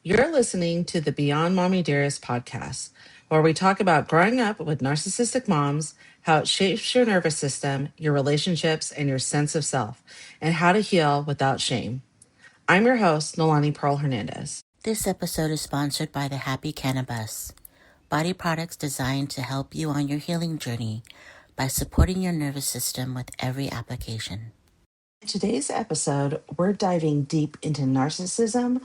You're listening to the Beyond Mommy Dearest podcast, where we talk about growing up with narcissistic moms, how it shapes your nervous system, your relationships, and your sense of self, and how to heal without shame. I'm your host, Noelani Pearl Hernandez. This episode is sponsored by the Happy Cannabis, body products designed to help you on your healing journey by supporting your nervous system with every application. In today's episode, we're diving deep into narcissism,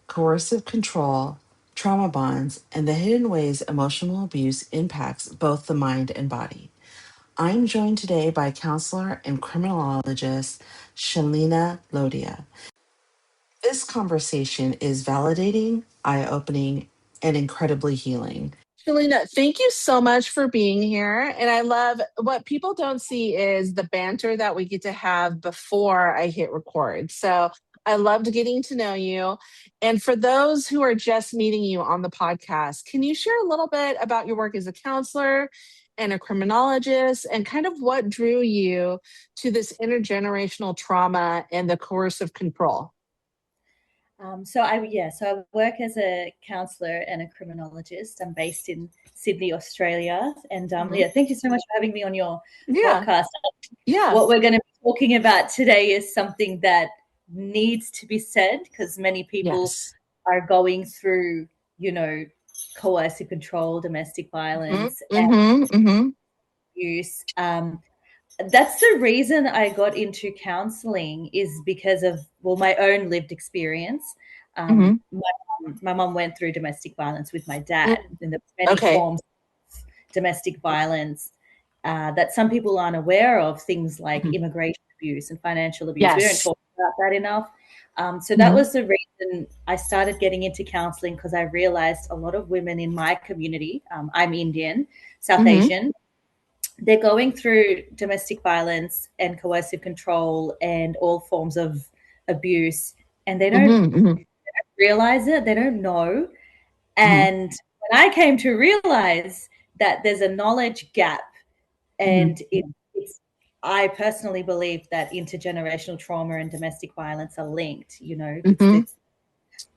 coercive control, trauma bonds, and the hidden ways emotional abuse impacts both the mind and body. I'm joined today by counselor and criminologist Shalina Lodhia. This conversation is validating, eye opening, and incredibly healing. Shalina, thank you so much for being here. And I love what people don't see is the banter that we get to have before I hit record. So I loved getting to know you. And for those who are just meeting you on the podcast, can you share a little bit about your work as a counselor and a criminologist and kind of what drew you to this intergenerational trauma and the coercive control? So I work as a counsellor and a criminologist. I'm based in Sydney, Australia, and thank you so much for having me on your podcast. Yeah, what we're going to be talking about today is something that needs to be said because many people are going through, coercive control, domestic violence, and abuse. That's the reason I got into counseling is because of, my own lived experience. My mom went through domestic violence with my dad, and there's many forms of domestic violence that some people aren't aware of, things like immigration abuse and financial abuse. We don't talk about that enough. So that was the reason I started getting into counseling, because I realized a lot of women in my community, I'm Indian, South Asian, they're going through domestic violence and coercive control and all forms of abuse, and they don't realize it. They don't know. And when I came to realize that there's a knowledge gap, and I personally believe that intergenerational trauma and domestic violence are linked. It's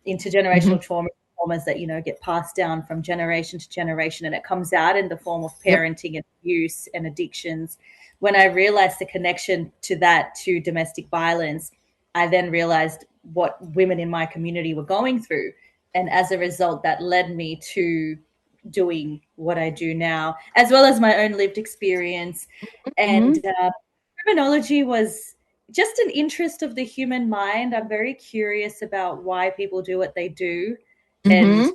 intergenerational traumas that get passed down from generation to generation, and it comes out in the form of parenting and abuse and addictions. When I realized the connection to that, to domestic violence, I then realized what women in my community were going through, and as a result that led me to doing what I do now, as well as my own lived experience. And criminology was just an interest of the human mind. I'm very curious about why people do what they do and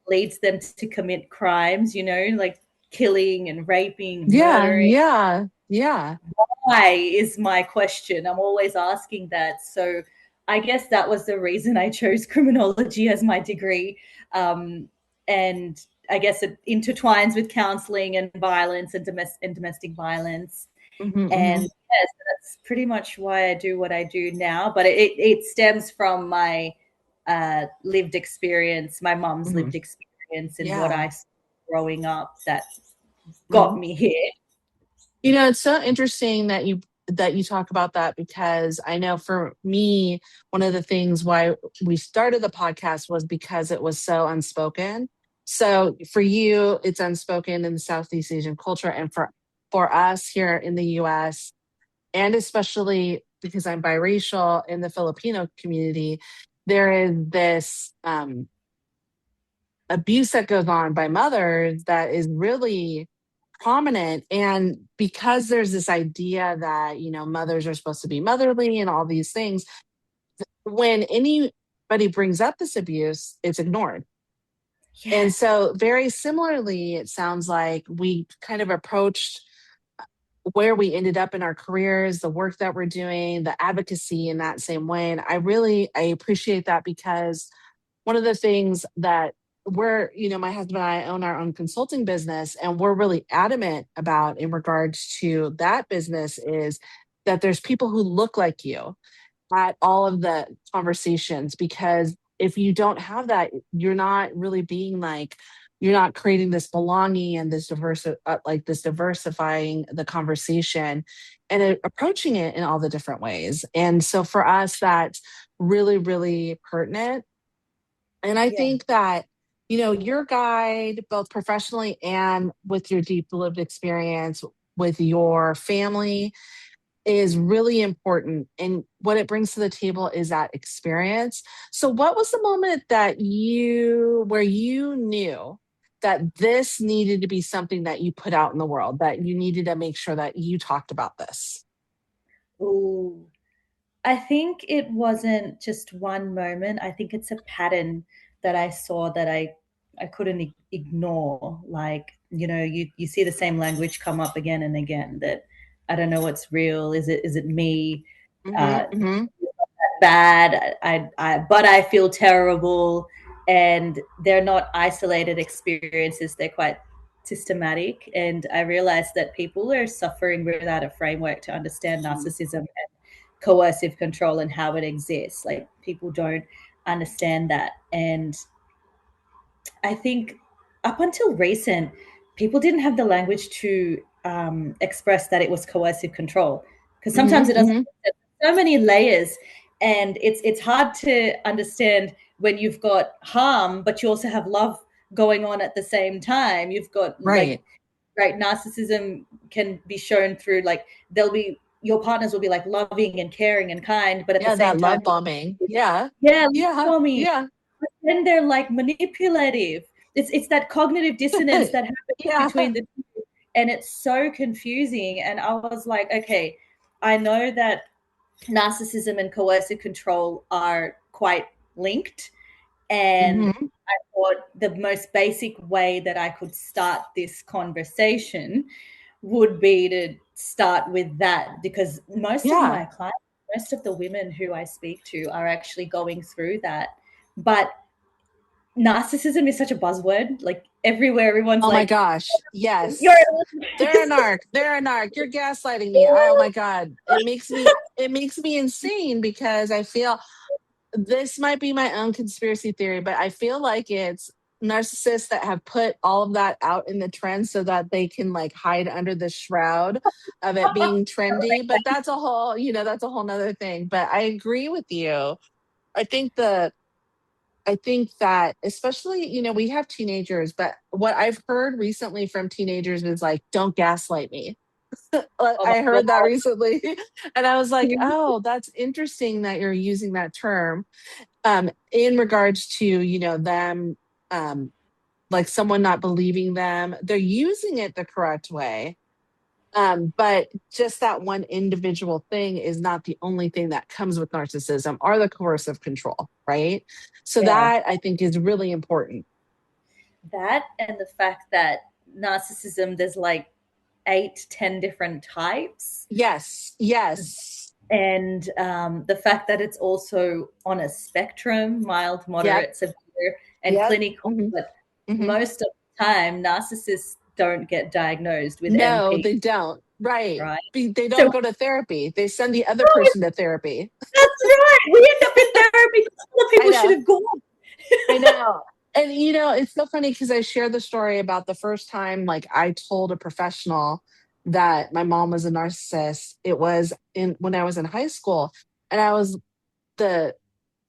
leads them to commit crimes, like killing and raping, murdering. Yeah. Why is my question. I'm always asking that. So I guess that was the reason I chose criminology as my degree. And I guess it intertwines with counseling and violence and domestic violence. And yes, that's pretty much why I do what I do now. But it stems from my lived experience, my mom's lived experience, and what I saw growing up that got me here. It's so interesting that you talk about that, because I know for me, one of the things why we started the podcast was because it was so unspoken. So for you, it's unspoken in the Southeast Asian culture, and for us here in the US, and especially because I'm biracial in the Filipino community, there is this abuse that goes on by mothers that is really prominent. And because there's this idea that, mothers are supposed to be motherly and all these things, when anybody brings up this abuse, it's ignored. And so very similarly, it sounds like we kind of approached where we ended up in our careers, the work that we're doing, the advocacy in that same way. And I appreciate that, because one of the things that my husband and I own our own consulting business, and we're really adamant about in regards to that business is that there's people who look like you at all of the conversations, because if you don't have that, you're not really being you're not creating this belonging and this diversifying the conversation and approaching it in all the different ways. And so for us, that's really, really pertinent. And I think that, your guide, both professionally and with your deep lived experience with your family, is really important. And what it brings to the table is that experience. So, what was the moment where you knew that this needed to be something that you put out in the world, that you needed to make sure that you talked about this? Ooh, I think it wasn't just one moment. I think it's a pattern that I saw that I couldn't ignore. Like, you see the same language come up again and again, that I don't know what's real. Is it me? Mm-hmm, Uh, mm-hmm. Bad. But I feel terrible. And they're not isolated experiences. They're quite systematic. And I realized that people are suffering without a framework to understand narcissism and coercive control and how it exists. Like, people don't understand that. And I think up until recent, people didn't have the language to express that it was coercive control, because sometimes Mm-hmm, it doesn't. mm-hmm. So many layers, and it's hard to understand when you've got harm, but you also have love going on at the same time. You've got, like, Right. right, narcissism can be shown through, like, they'll be your partners will be like loving and caring and kind, but at the Yeah, same that time, love bombing. Yeah. yeah, Yeah. for me, Yeah. then they're like manipulative. It's that cognitive dissonance that happens Yeah. between the two, and it's so confusing. And I was like, okay, I know that narcissism and coercive control are quite linked, and Mm-hmm. I thought the most basic way that I could start this conversation would be to start with that, because most of Yeah. my clients, most of the women who I speak to are actually going through that. But narcissism is such a buzzword. Like, everywhere, everyone's Oh my like, gosh. "You're Yes. They're a narc. They're a narc. You're gaslighting me. Oh my God. It makes me insane because I feel this might be my own conspiracy theory, but I feel like it's narcissists that have put all of that out in the trend so that they can like hide under the shroud of it being trendy. But that's a whole nother thing. But I agree with you. I think the I think that especially, we have teenagers, but what I've heard recently from teenagers is like, don't gaslight me. oh my I heard that god." recently. And I was like, oh, that's interesting that you're using that term in regards to, them, um, like someone not believing them. They're using it the correct way. But just that one individual thing is not the only thing that comes with narcissism or the coercive control, right? So Yeah, that I think is really important. that, and the fact that narcissism, there's like 8, 10 different types. Yes, yes. And the fact that it's also on a spectrum, mild, Yep, moderate, severe, and yep. clinical. Hmm. But Hmm. most of the time, narcissists don't get diagnosed with No, NP, they don't. Right. right? They So, don't go to therapy. They send the other oh, person to therapy. that's right. We end up in therapy. Other I people should know. have gone. I know. And it's so funny because I shared the story about the first time like I told a professional that my mom was a narcissist. It was in when I was in high school, and I was the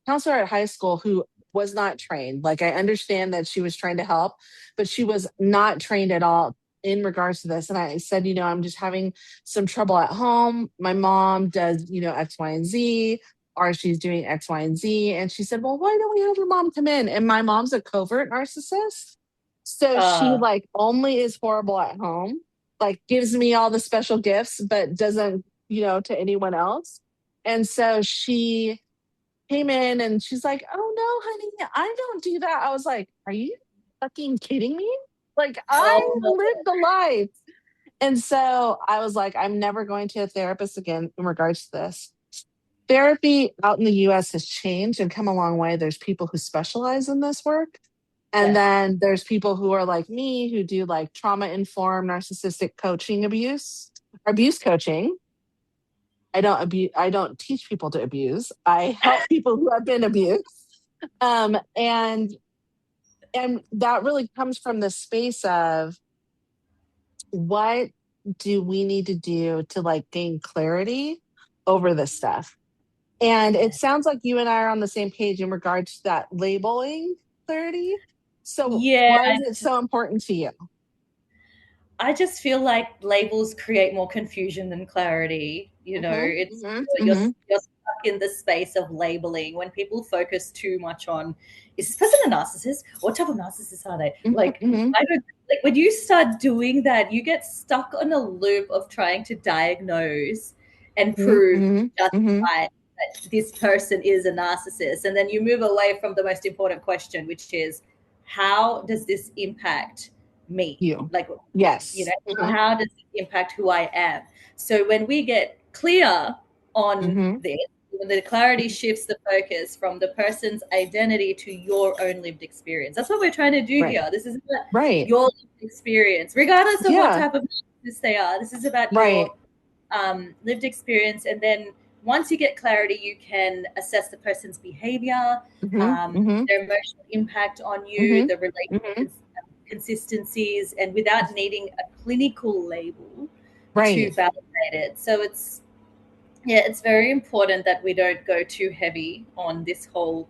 counselor at high school who was not trained. Like I understand that she was trying to help, but she was not trained at all in regards to this. And I said, I'm just having some trouble at home. My mom does, X, Y, and Z, or she's doing X, Y, and Z. And she said, well, why don't we have your mom come in? And my mom's a covert narcissist. So she Uh, like only is horrible at home, like gives me all the special gifts, but doesn't, to anyone else. And so she came in and she's like, "Oh no, honey, I don't do that." I was like, "Are you fucking kidding me? Like I oh, live the life." And so I was like, "I'm never going to a therapist again in regards to this." Therapy out in the US has changed and come a long way. There's people who specialize in this work. And yes. then there's people who are like me who do like trauma informed narcissistic coaching abuse coaching. I don't teach people to abuse. I help people who have been abused. And that really comes from the space of what do we need to do to like gain clarity over this stuff? And it sounds like you and I are on the same page in regards to that labeling clarity. So why is it so important to you? I just feel like labels create more confusion than clarity. You know, it's you're stuck in the space of labeling when people focus too much on, is this person a narcissist? What type of narcissist are they? Like, like when you start doing that, you get stuck on a loop of trying to diagnose and prove, justify that this person is a narcissist. And then you move away from the most important question, which is, how does this impact me? You. Like, yes. You know, how does it impact who I am? So when we get clear on this, when the clarity shifts the focus from the person's identity to your own lived experience. That's what we're trying to do here. This is about your lived experience, regardless of what type of narcissist they are. This is about your lived experience. And then once you get clarity, you can assess the person's behavior, their emotional impact on you, the relationships, consistencies, and without needing a clinical label to validate it. So it's very important that we don't go too heavy on this whole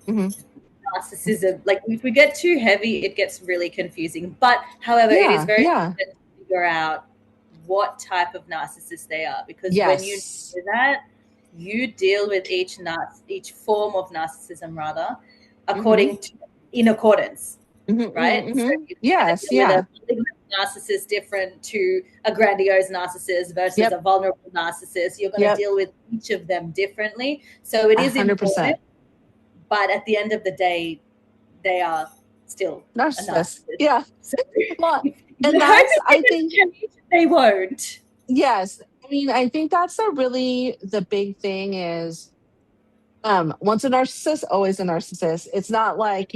narcissism. Like, if we get too heavy, it gets really confusing. But however, it is very important to figure out what type of narcissist they are, because when you do that, you deal with each form of narcissism rather in accordance. Right? So a narcissist different to a grandiose narcissist versus a vulnerable narcissist. You're going to deal with each of them differently. So it is 100%. Important, but at the end of the day, they are still narcissists. So, well, and that's, I think they won't. Yes. I mean, I think that's the big thing is, once a narcissist, always a narcissist. It's not like,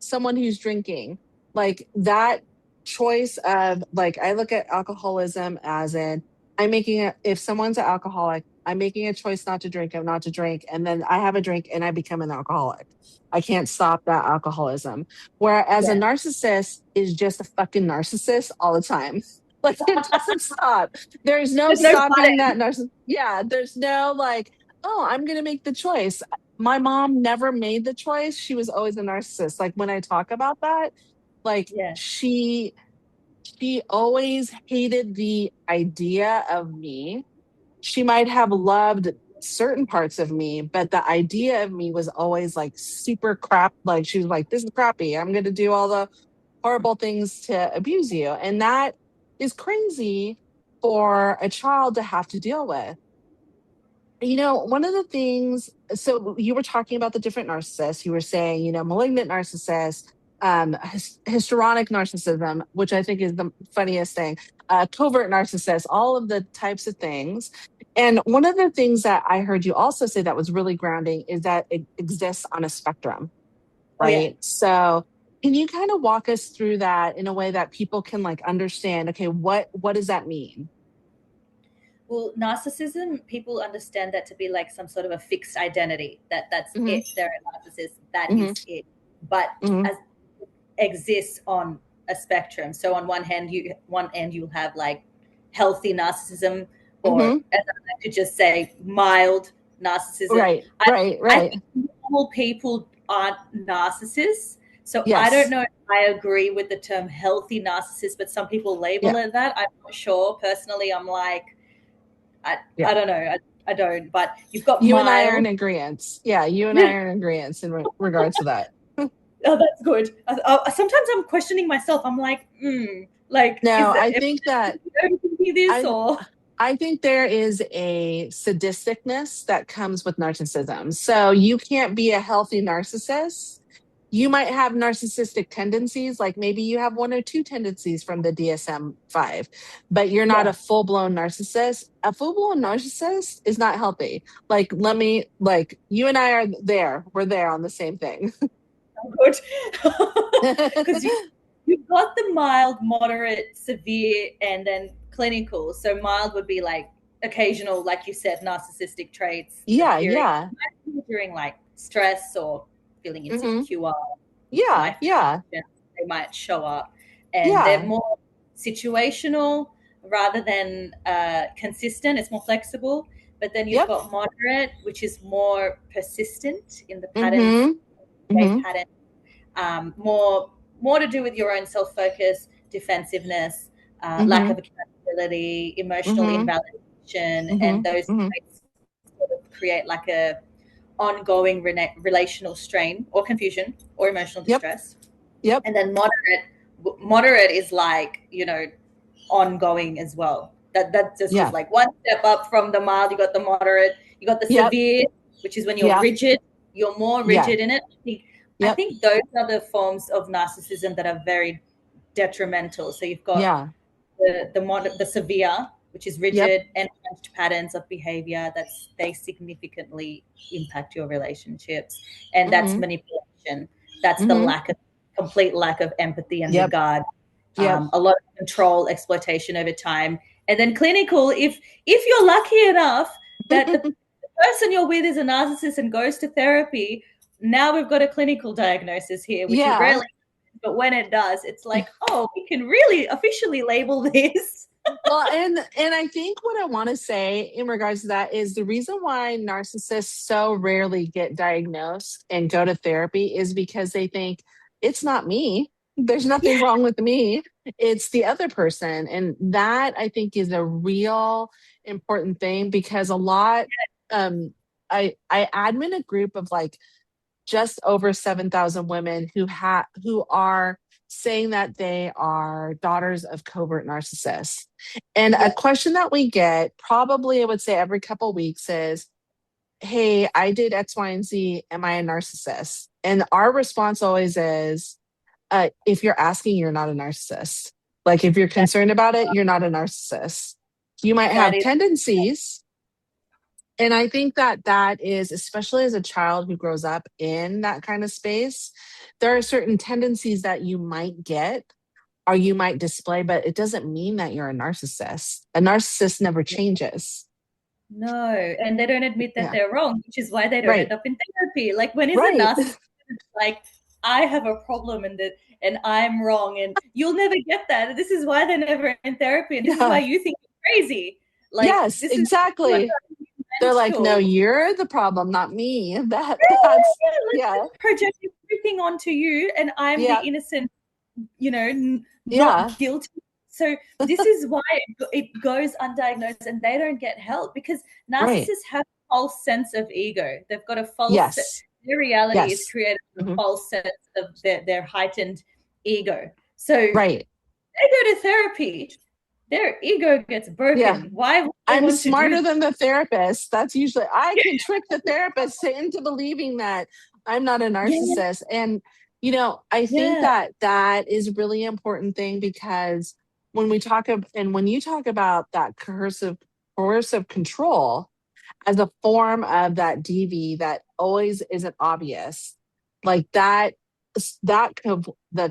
someone who's drinking, like that choice of, like, I look at alcoholism as if someone's an alcoholic, I'm making a choice not to drink, and then I have a drink and I become an alcoholic. I can't stop that alcoholism. Whereas a narcissist is just a fucking narcissist all the time. Like, it doesn't stop. There's no stopping that narcissist. Yeah, there's no like, oh, I'm going to make the choice. My mom never made the choice. She was always a narcissist. Like, when I talk about that, like, she always hated the idea of me. She might have loved certain parts of me, but the idea of me was always like super crap. Like, she was like, this is crappy. I'm going to do all the horrible things to abuse you. And that is crazy for a child to have to deal with. One of the things, so you were talking about the different narcissists. You were saying, malignant narcissist, histrionic narcissism, which I think is the funniest thing, covert narcissist, all of the types of things. And one of the things that I heard you also say that was really grounding is that it exists on a spectrum, right? So can you kind of walk us through that in a way that people can like understand, okay, what does that mean? Well, narcissism, people understand that to be like some sort of a fixed identity, that's it. They're a narcissist, that is it. But as it exists on a spectrum. So on one end you'll have like healthy narcissism, or as I like to just say, mild narcissism. I think normal people aren't narcissists. So I don't know if I agree with the term healthy narcissist, but some people label it that. I'm not sure. Personally, I'm like, I don't know. I don't. But you've got you and I are in agreement. Yeah, you and I are in agreement in regards to that. Oh, that's good. Sometimes I'm questioning myself. I'm like, like, no, I think that I think there is a sadisticness that comes with narcissism. So you can't be a healthy narcissist. You might have narcissistic tendencies, like maybe you have one or two tendencies from the DSM-5, but you're not a full-blown narcissist. A full-blown narcissist is not healthy. Like, you and I are there. We're there on the same thing. Good. Because you've got the mild, moderate, severe, and then clinical. So mild would be like occasional, like you said, narcissistic traits. During like stress or feeling insecure. They might show up, and they're more situational rather than consistent. It's more flexible. but then you've got moderate, which is more persistent in the patterns, pattern, more to do with your own self-focus, defensiveness, lack of accountability, emotional invalidation, and those sort of create like a ongoing relational strain or confusion or emotional distress. And then moderate is like, you know, ongoing as well. That just is like one step up from the mild. You got the moderate, you got the severe, which is when you're rigid, you're more rigid in it. I think those are the forms of narcissism that are very detrimental. So you've got the severe, which is rigid, entrenched patterns of behavior they significantly impact your relationships, and that's manipulation. That's the complete lack of empathy and regard. A lot of control, exploitation over time. And then clinical, if you're lucky enough that the person you're with is a narcissist and goes to therapy, now we've got a clinical diagnosis here, which is rarely, but when it does, it's like, oh, we can really officially label this. Well, and I think what I want to say in regards to that is the reason why narcissists so rarely get diagnosed and go to therapy is because they think it's not me. There's nothing wrong with me. It's the other person. And that I think is a real important thing, because a lot, I admin a group of like just over 7,000 women who are saying that they are daughters of covert narcissists. And a question that we get probably, I would say every couple of weeks is, hey, I did X, Y, and Z. Am I a narcissist? And our response always is, if you're asking, you're not a narcissist. Like if you're concerned about it, you're not a narcissist. You might have tendencies. And I think that is, especially as a child who grows up in that kind of space, there are certain tendencies that you might get or you might display, but it doesn't mean that you're a narcissist. A narcissist never changes. No, and they don't admit that they're wrong, which is why they don't end up in therapy. Like when is a narcissist like, I have a problem and I'm wrong, and you'll never get that. This is why they're never in therapy, and this is why you think you're crazy. Like, yes, exactly. They're like, no, you're the problem, not me. That's project everything onto you, and I'm the innocent, you know, not guilty. So this is why it goes undiagnosed, and they don't get help, because narcissists have a false sense of ego. They've got a false their reality is created with a false sense of their heightened ego. So they go to therapy, their ego gets broken. Why? I'm smarter than the therapist. That's usually, I can trick the therapist into believing that I'm not a narcissist. And, you know, I think that is a really important thing, because when we talk when you talk about that coercive control as a form of that DV that always isn't obvious, like the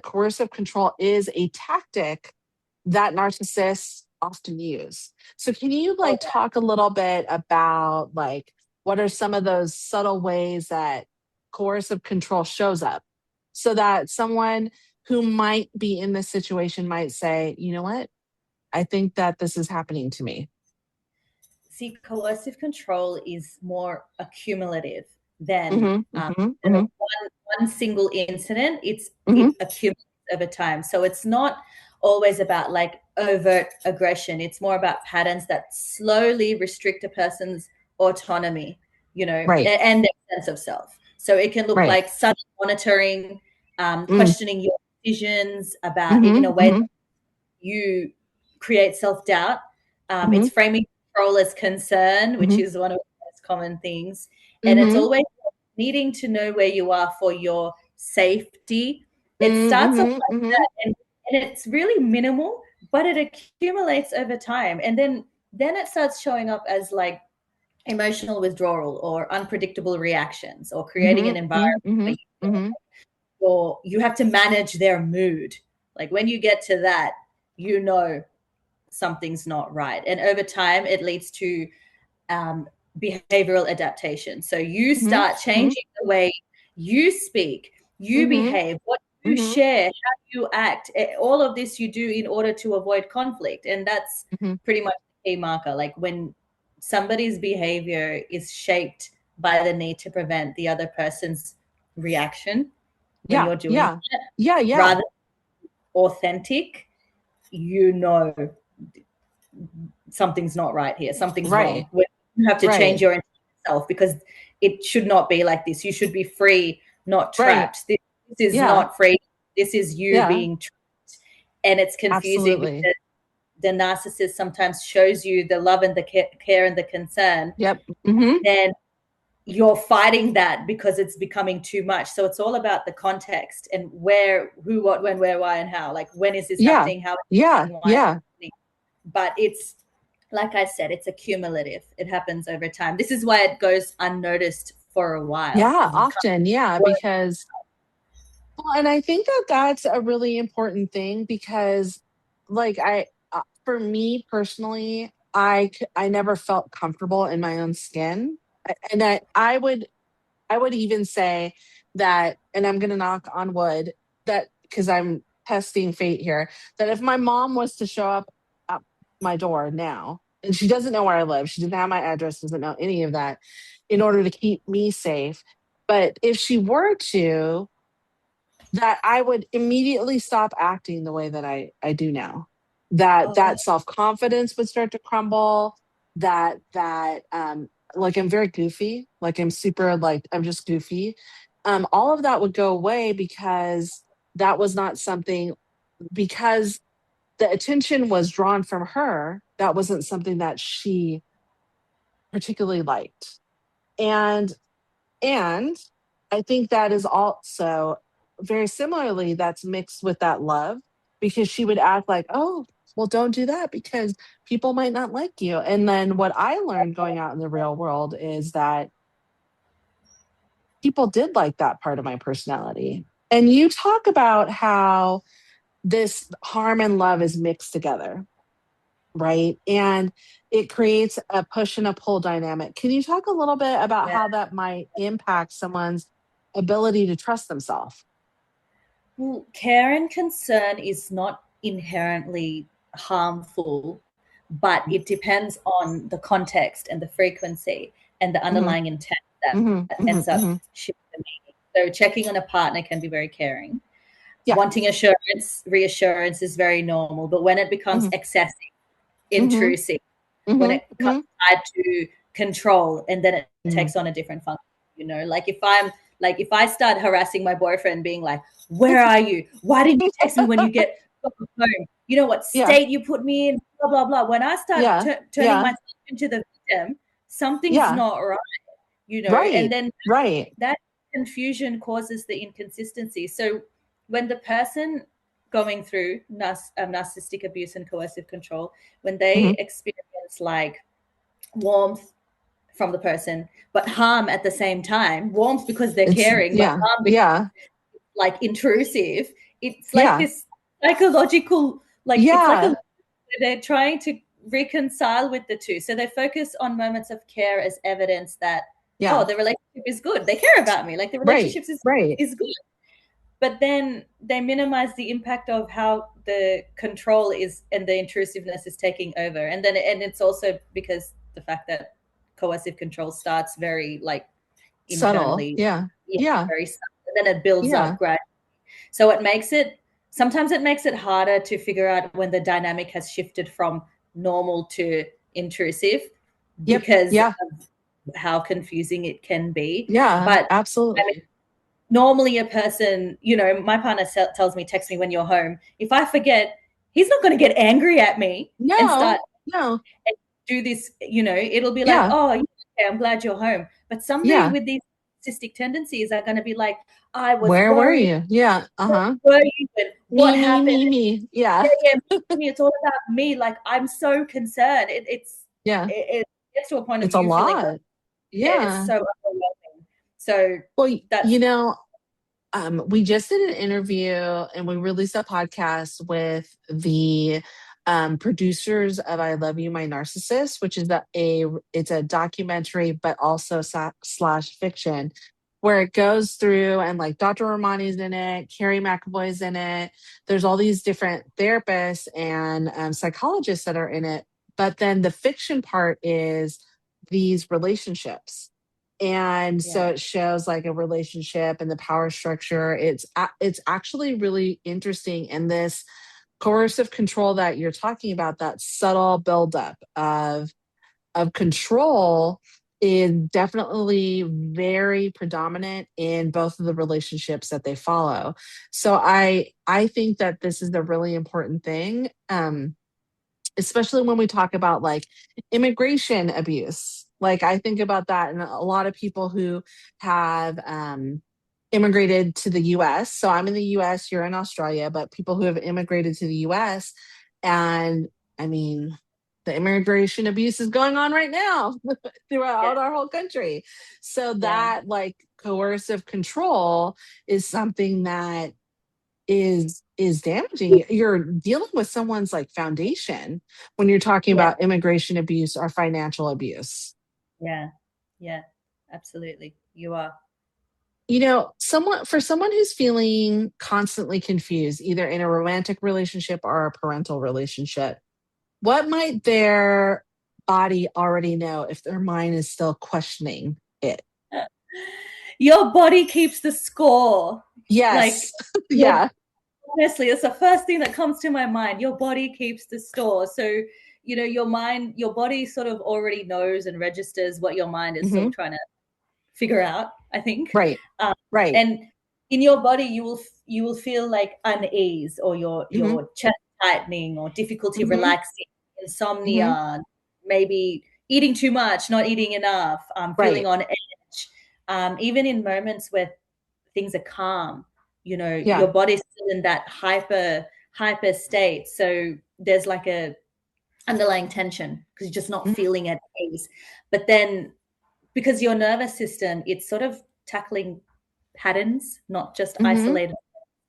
coercive control is a tactic that narcissists often use. So can you talk a little bit about like what are some of those subtle ways that coercive control shows up, so that someone who might be in this situation might say, you know what, I think that this is happening to me? See, coercive control is more accumulative than one single incident. It accumulates over time. So it's not always about like overt aggression. It's more about patterns that slowly restrict a person's autonomy, you know, and their sense of self. So it can look like sudden monitoring, questioning your decisions about in a way that you create self-doubt. It's framing control as concern, which is one of the most common things. And it's always needing to know where you are for your safety. It starts off like that, and it's really minimal, but it accumulates over time. And then it starts showing up as like emotional withdrawal or unpredictable reactions, or creating an environment where you have to manage their mood. Like when you get to that, you know something's not right. And over time, it leads to behavioral adaptation. So you start changing the way you speak, you behave, what you share, how you act. All of this you do in order to avoid conflict. And that's pretty much a marker. Like when somebody's behavior is shaped by the need to prevent the other person's reaction when you're doing it, rather than authentic, something's not right here. Something's wrong. You have to change your self, because it should not be like this. You should be free, not trapped. This is not free. This is you being trapped. And it's confusing because the narcissist sometimes shows you the love and the care and the concern. Then you're fighting that because it's becoming too much. So it's all about the context and where, who, what, when, where, why, and how. Like, when is this happening? How is it happening? Why is it happening? But it's, like I said, it's accumulative. It happens over time. This is why it goes unnoticed for a while. Often. Because, well, and I think that that's a really important thing, because like for me personally, I never felt comfortable in my own skin. And I would even say that, and I'm going to knock on wood, that because I'm testing fate here, that if my mom was to show up at my door now, and she doesn't know where I live, she doesn't have my address, doesn't know any of that, in order to keep me safe. But if she were to, that I would immediately stop acting the way that I do now. That self-confidence would start to crumble. Like I'm very goofy. Like I'm super, like I'm just goofy. All of that would go away, because that was not something, because the attention was drawn from her. That wasn't something that she particularly liked. And I think that is also very similarly, that's mixed with that love, because she would act like, oh, well, don't do that because people might not like you. And then what I learned going out in the real world is that people did like that part of my personality. And you talk about how this harm and love is mixed together, right? And it creates a push and a pull dynamic. Can you talk a little bit about how that might impact someone's ability to trust themselves? Well, care and concern is not inherently harmful, but it depends on the context and the frequency and the underlying intent that ends up shifting the meaning. So checking on a partner can be very caring. Wanting reassurance is very normal. But when it becomes excessive, intrusive, when it becomes tied to control, and then it takes on a different function, like if I start harassing my boyfriend, being like, where are you? Why didn't you text me when you get home? You know what state you put me in, blah, blah, blah. When I start turning myself into the victim, something's not right, and then that confusion causes the inconsistency. So when the person going through narcissistic abuse and coercive control, when they experience like warmth from the person, but harm at the same time, warmth because they're caring, but harm because like intrusive, it's like this psychological, like it's like they're trying to reconcile with the two. So they focus on moments of care as evidence that, oh, the relationship is good. They care about me. Like the relationship is good. But then they minimize the impact of how the control is and the intrusiveness is taking over. And it's also because the fact that coercive control starts very like internally. Subtle. Very subtle. And then it builds up gradually. So sometimes it makes it harder to figure out when the dynamic has shifted from normal to intrusive because of how confusing it can be. But absolutely. I mean, normally a person, my partner tells me, text me when you're home. If I forget, he's not going to get angry at me and start and do this, it'll be like, oh, okay, I'm glad you're home. But somebody with these narcissistic tendencies are going to be like, I was Where worried. were you? Where were you? What happened? Me. It's all about me. Like, I'm so concerned. It gets to a point of it's a lot. Feeling like, it's so overwhelming. So we just did an interview and we released a podcast with the producers of I Love You, My Narcissist, which is it's a documentary, but also slash fiction, where it goes through and like Dr. Romani's in it, Carrie McAvoy's in it. There's all these different therapists and psychologists that are in it. But then the fiction part is these relationships. And so it shows like a relationship and the power structure. It's actually really interesting. And this coercive control that you're talking about, that subtle buildup of control, is definitely very predominant in both of the relationships that they follow. So I think that this is a really important thing, especially when we talk about like immigration abuse. Like I think about that, and a lot of people who have immigrated to the US. So I'm in the US, you're in Australia, but people who have immigrated to the US, and I mean, the immigration abuse is going on right now throughout our whole country. So that like coercive control is something that is damaging. You're dealing with someone's like foundation when you're talking about immigration abuse or financial abuse. Yeah, absolutely. You are. You know, for someone who's feeling constantly confused, either in a romantic relationship or a parental relationship, what might their body already know if their mind is still questioning it? Your body keeps the score. Yes. Yeah. Honestly, it's the first thing that comes to my mind. Your body keeps the score. So, you know, your body sort of already knows and registers what your mind is still trying to figure out, I think. Right. Right. And in your body, you will feel like unease, or your chest tightening, or difficulty relaxing, insomnia, maybe eating too much, not eating enough, feeling on edge. Even in moments where things are calm, you know, your body's still in that hyper state. So there's like a underlying tension because you're just not feeling at ease. But then because your nervous system, it's sort of tackling patterns, not just isolated.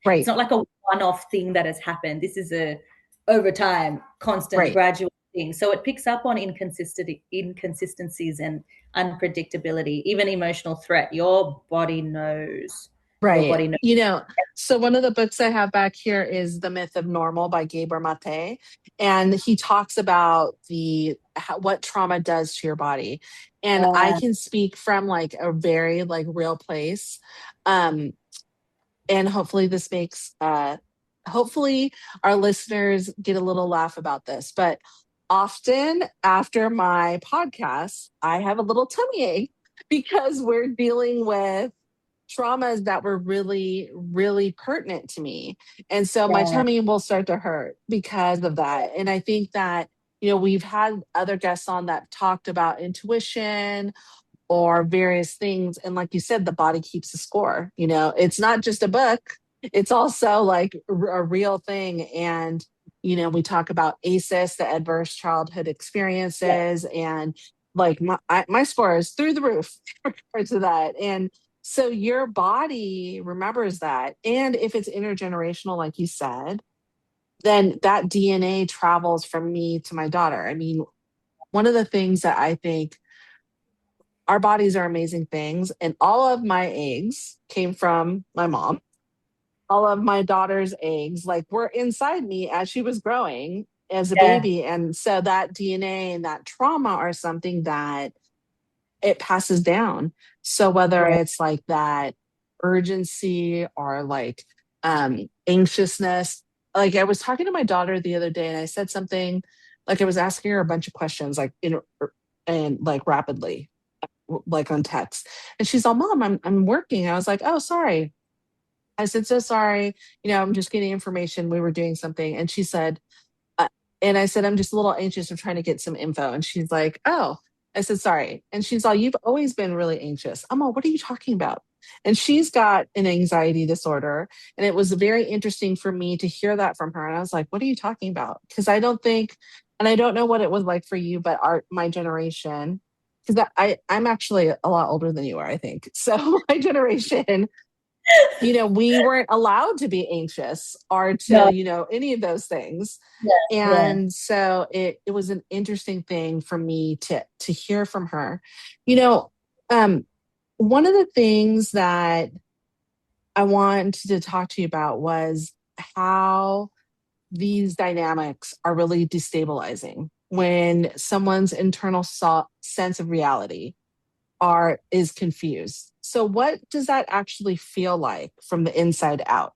Right. It's not like a one-off thing that has happened. This is a over time, constant, gradual thing. So it picks up on inconsistencies and unpredictability, even emotional threat. Your body knows. Right. Your body knows. You know, so one of the books I have back here is The Myth of Normal by Gabor Mate. And he talks about what trauma does to your body. And I can speak from like a very like real place. And hopefully this makes, hopefully our listeners get a little laugh about this. But often after my podcast, I have a little tummy ache because we're dealing with traumas that were really, really pertinent to me. And so my tummy will start to hurt because of that. And I think that, you know, we've had other guests on that talked about intuition or various things. And like you said, the body keeps the score. You know, it's not just a book, it's also like a real thing. And, you know, we talk about ACEs, the adverse childhood experiences, and like my score is through the roof regards to that. And so your body remembers that. And if it's intergenerational, like you said, then that DNA travels from me to my daughter. I mean, one of the things that I think, our bodies are amazing things. And all of my eggs came from my mom. All of my daughter's eggs like were inside me as she was growing as a baby. And so that DNA and that trauma are something that it passes down. So whether it's like that urgency or like anxiousness, like I was talking to my daughter the other day and I said something, like I was asking her a bunch of questions like and like rapidly, like on text. And she's all, Mom, I'm working. I was like, oh, sorry. I said, so sorry. You know, I'm just getting information. We were doing something. And she said, and I said, I'm just a little anxious. I'm trying to get some info. And she's like, oh, I said, sorry. And she's all, you've always been really anxious. I'm all, what are you talking about? And she's got an anxiety disorder. And it was very interesting for me to hear that from her. And I was like, what are you talking about? Because I don't think, and I don't know what it was like for you, but my generation, because I'm actually a lot older than you are, I think. So my generation, you know, we weren't allowed to be anxious or to, you know, any of those things. And so it was an interesting thing for me to hear from her. You know, one of the things that I wanted to talk to you about was how these dynamics are really destabilizing when someone's internal sense of reality is confused. So what does that actually feel like from the inside out?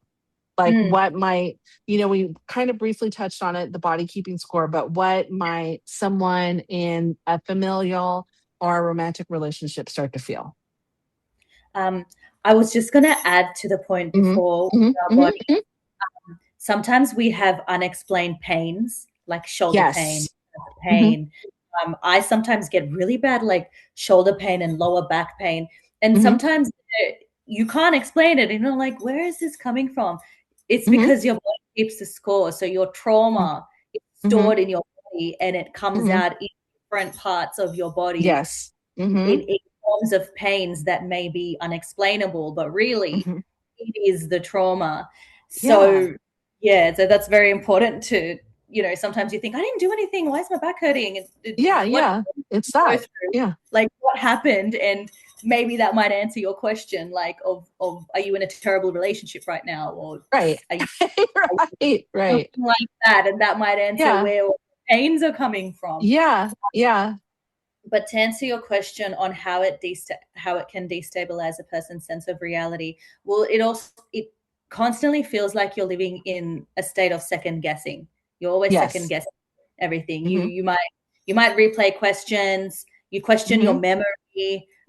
Like what might, we kind of briefly touched on it, the body keeping score, but what might someone in a familial or a romantic relationship start to feel? I was just going to add to the point before, sometimes we have unexplained pains, like shoulder pain, pain. I sometimes get really bad, like shoulder pain and lower back pain. And sometimes you can't explain it. And you're like, where is this coming from? It's because your body keeps the score. So your trauma is stored in your body and it comes out in different parts of your body. Yes. In forms of pains that may be unexplainable, but really it is the trauma. So so that's very important to, sometimes you think, I didn't do anything. Why is my back hurting? It's that. Yeah. Like what happened? And maybe that might answer your question, like of are you in a terrible relationship right now? Or right. Are you, right. Something like that. And that might answer where pains are coming from. Yeah. Yeah. But to answer your question on how it can destabilize a person's sense of reality, well, it constantly feels like you're living in a state of second guessing. You're always second guessing everything. You might replay questions. You question your memory.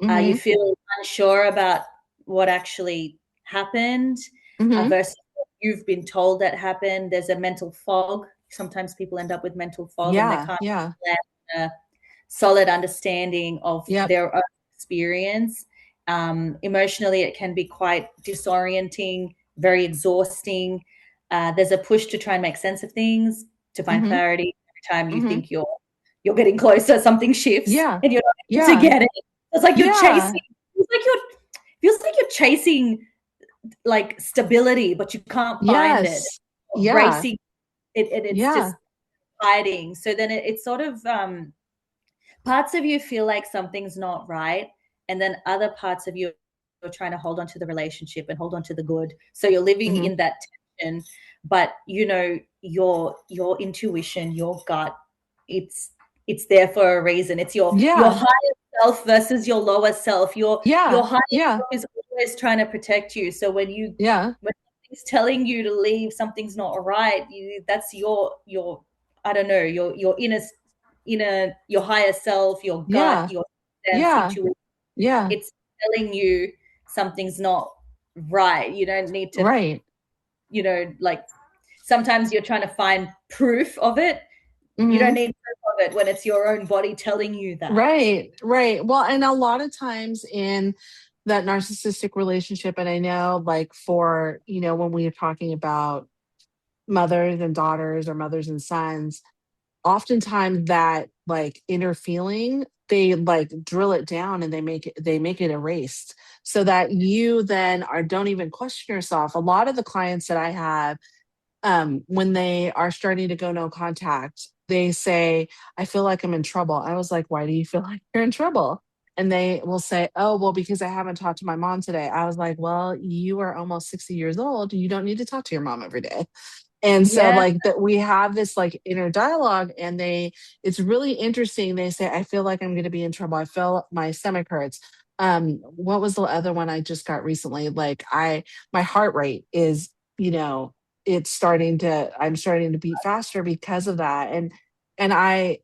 You feel unsure about what actually happened versus what you've been told that happened. There's a mental fog. Sometimes people end up with mental fog and they can't land a solid understanding of their own experience. Emotionally, it can be quite disorienting, very exhausting. There's a push to try and make sense of things, to find clarity. Every time you think you're getting closer, something shifts and you're not able to get it. It's like you're chasing. Feels like you're chasing like stability, but you can't find it. Racing it's just hiding. So then it's sort of parts of you feel like something's not right, and then other parts of you are trying to hold on to the relationship and hold on to the good. So you're living in that tension, but your intuition, your gut, it's there for a reason. It's your higher self versus your lower self. Your higher self is always trying to protect you. So when something's telling you to leave, something's not right, that's your I don't know, your inner your higher self, your gut, your intuition. It's telling you something's not right. You don't need to like sometimes you're trying to find proof of it. You don't need proof of it when it's your own body telling you that. Right. Well, and a lot of times in that narcissistic relationship, and I know like for, when we are talking about mothers and daughters or mothers and sons, oftentimes that like inner feeling, they like drill it down and they make it erased so that you then don't even question yourself. A lot of the clients that I have, when they are starting to go no contact, they say, I feel like I'm in trouble. I was like, why do you feel like you're in trouble? And they will say, oh, well, because I haven't talked to my mom today. I was like, well, you are almost 60 years old. You don't need to talk to your mom every day. And so like that we have this like inner dialogue, and it's really interesting. They say, I feel like I'm going to be in trouble. I feel my stomach hurts. What was the other one I just got recently? Like my heart rate is, I'm starting to beat faster because of that. And my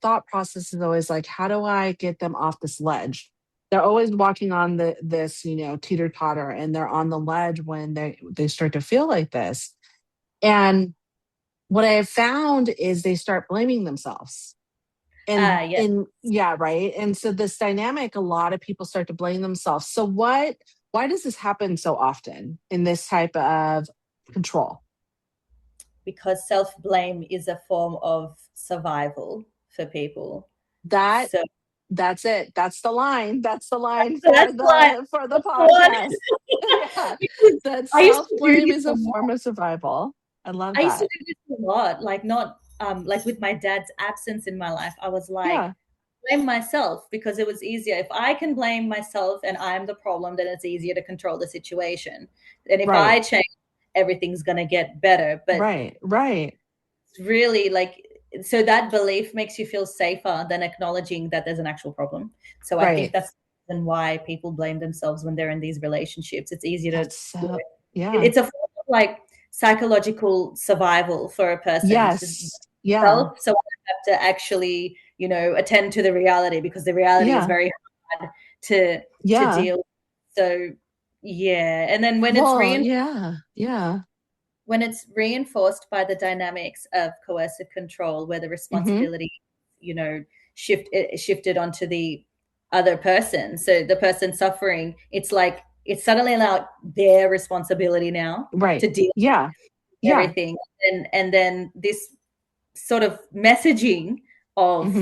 thought process is always like, how do I get them off this ledge? They're always walking on this teeter totter, and they're on the ledge when they start to feel like this. And what I have found is they start blaming themselves. And right. And so this dynamic, a lot of people start to blame themselves. So why does this happen so often in this type of control? Because self-blame is a form of survival for people. That's it. That's the line. That's the line for the podcast. That self-blame is a form of survival. I love that. I used to do this a lot, like not like with my dad's absence in my life. I was like, blame myself, because it was easier. If I can blame myself and I'm the problem, then it's easier to control the situation. And if I change, everything's gonna get better. But right. It's really like so that belief makes you feel safer than acknowledging that there's an actual problem. So I think that's the reason why people blame themselves when they're in these relationships. It's easier to, it's a form of like psychological survival for a person. Yes. So I have to actually, you know, attend to the reality, because the reality is very hard to deal with. So yeah. And then when when it's reinforced by the dynamics of coercive control, where the responsibility, you know, shifted onto the other person. So the person suffering, it's like it's suddenly like their responsibility now to deal with everything. And then this sort of messaging of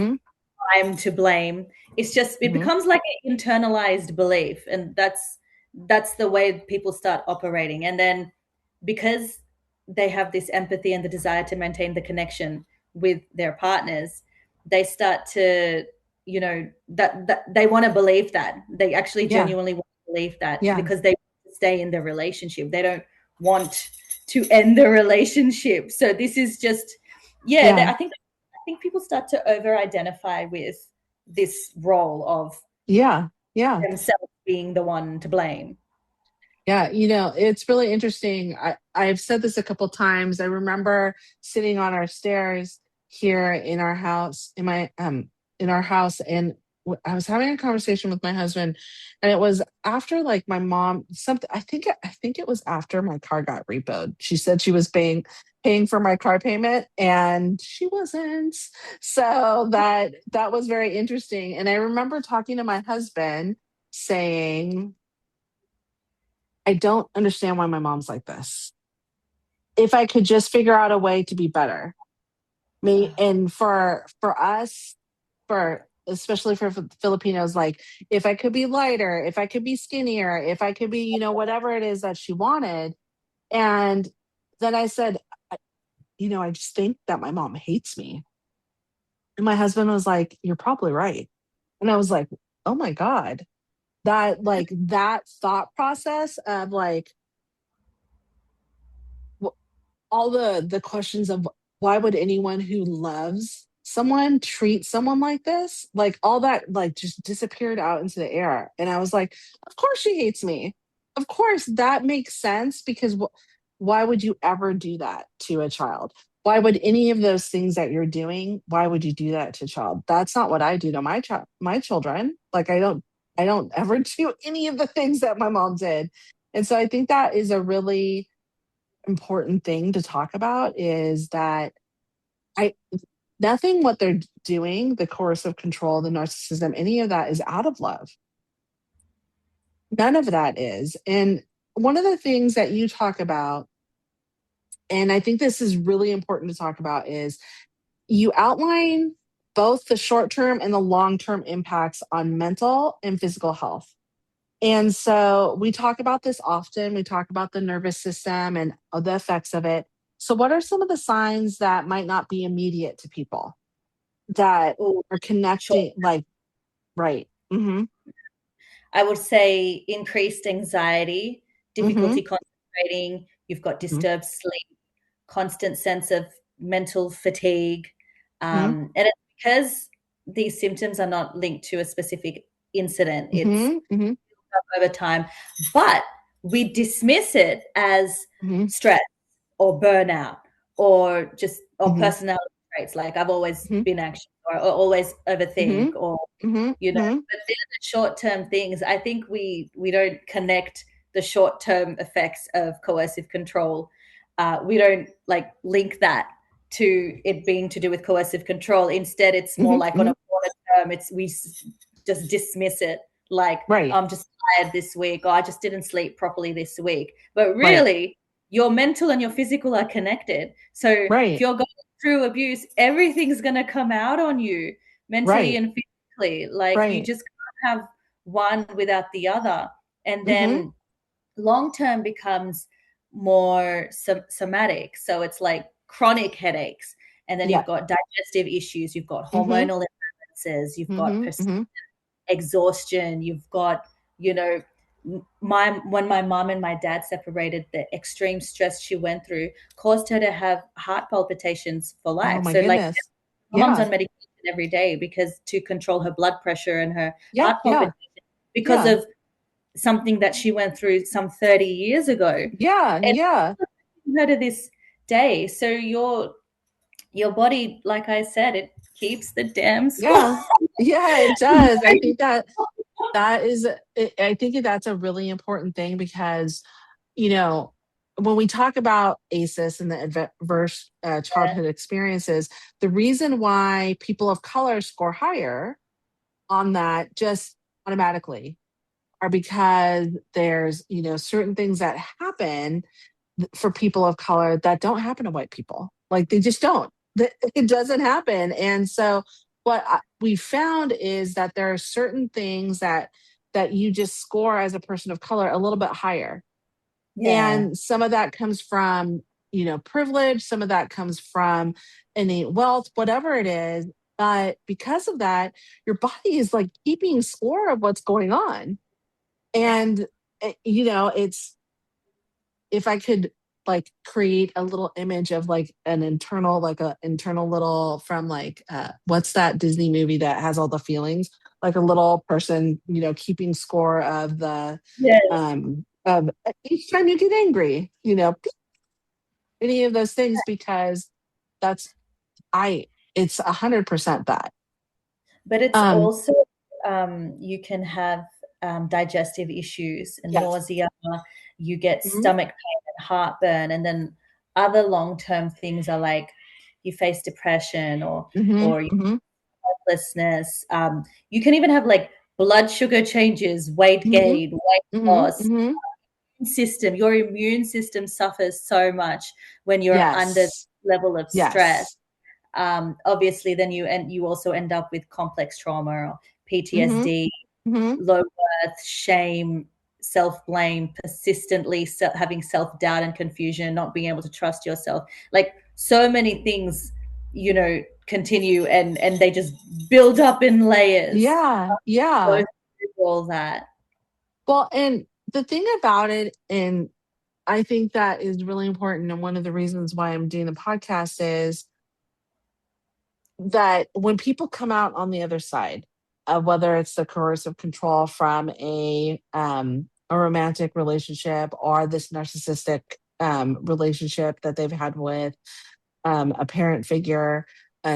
I'm to blame, it's just, it becomes like an internalized belief, and that's the way people start operating. And then because they have this empathy and the desire to maintain the connection with their partners, they start to, you know, that they want to believe that. They actually genuinely want to believe that, because they want to stay in the relationship. They don't want to end the relationship. So this is just, I think people start to over-identify with this role of themselves being the one to blame. Yeah, you know, it's really interesting. I've said this a couple times. I remember sitting on our stairs here in our house, in our house, and I was having a conversation with my husband, and it was after like my mom something. I think it was after my car got repoed. She said she was paying for my car payment, and she wasn't. So that was very interesting. And I remember talking to my husband saying, I don't understand why my mom's like this. If I could just figure out a way to be better. And for us, for especially for Filipinos, like if I could be lighter, if I could be skinnier, if I could be, you know, whatever it is that she wanted. And then I said, you know, I just think that my mom hates me. And my husband was like, you're probably right. And I was like, oh my God, that thought process of like, all the questions of why would anyone who loves someone treat someone like this, like all that like just disappeared out into the air. And I was like, of course she hates me, of course that makes sense, because why would you ever do that to a child? Why would any of those things that you're doing, why would you do that to a child? That's not what I do to my children. Like I don't ever do any of the things that my mom did. And so I think that is a really important thing to talk about, is that I nothing what they're doing, the coercive control, the narcissism, any of that is out of love. None of that is. And one of the things that you talk about, and I think this is really important to talk about, is you outline both the short-term and the long-term impacts on mental and physical health. And so we talk about this often. We talk about the nervous system and the effects of it. So, what are some of the signs that might not be immediate to people that are connecting? Like, right. I would say increased anxiety, difficulty concentrating, you've got disturbed sleep, constant sense of mental fatigue. And it's because these symptoms are not linked to a specific incident. It's over time, but we dismiss it as stress or burnout or just personality traits. Like I've always been anxious or always overthink or you know. But they're the short-term things. I think we don't connect the short-term effects of coercive control. We don't like link that to it being to do with coercive control. Instead, it's more like on a broader term. We just dismiss it. Like, I'm just tired this week, or I just didn't sleep properly this week. But really, your mental and your physical are connected. So if you're going through abuse, everything's going to come out on you mentally and physically. Like you just can't have one without the other. And then long-term becomes more somatic. So it's like chronic headaches. And then you've got digestive issues. You've got hormonal imbalances. You've got persistent exhaustion. You've got, you know, when my mom and my dad separated, the extreme stress she went through caused her to have heart palpitations for life. Oh my so goodness. My mom's on medication every day because to control her blood pressure and her heart palpitation because of something that she went through some 30 years ago. And her to this day. So your body, like I said, it keeps the damn score. It does. I think I think that's a really important thing because, you know, when we talk about ACEs and the adverse childhood experiences, the reason why people of color score higher on that just automatically are because there's, certain things that happen for people of color that don't happen to white people. Like they just don't. It doesn't happen. And so what we found is that there are certain things that you just score as a person of color a little bit higher. And some of that comes from, privilege, some of that comes from innate wealth, whatever it is. But because of that, your body is like keeping score of what's going on. And, it's, if I could like create a little image of like an internal, like a internal little from like, what's that Disney movie that has all the feelings? Like a little person, keeping score of the, of each time you get angry, any of those things, because it's 100% that. But it's also, you can have digestive issues and nausea, you get stomach pain and heartburn, and then other long-term things are like you face depression or hopelessness. You can even have like blood sugar changes, weight gain, weight loss. Your immune system suffers so much when you're under this level of stress. Obviously, then you also end up with complex trauma or PTSD, low worth, shame, self-blame, persistently having self-doubt and confusion, not being able to trust yourself. Like so many things, continue and they just build up in layers. All that. Well, and the thing about it, and I think that is really important, and one of the reasons why I'm doing the podcast is that when people come out on the other side of whether it's the coercive control from a romantic relationship or this narcissistic relationship that they've had with a parent figure,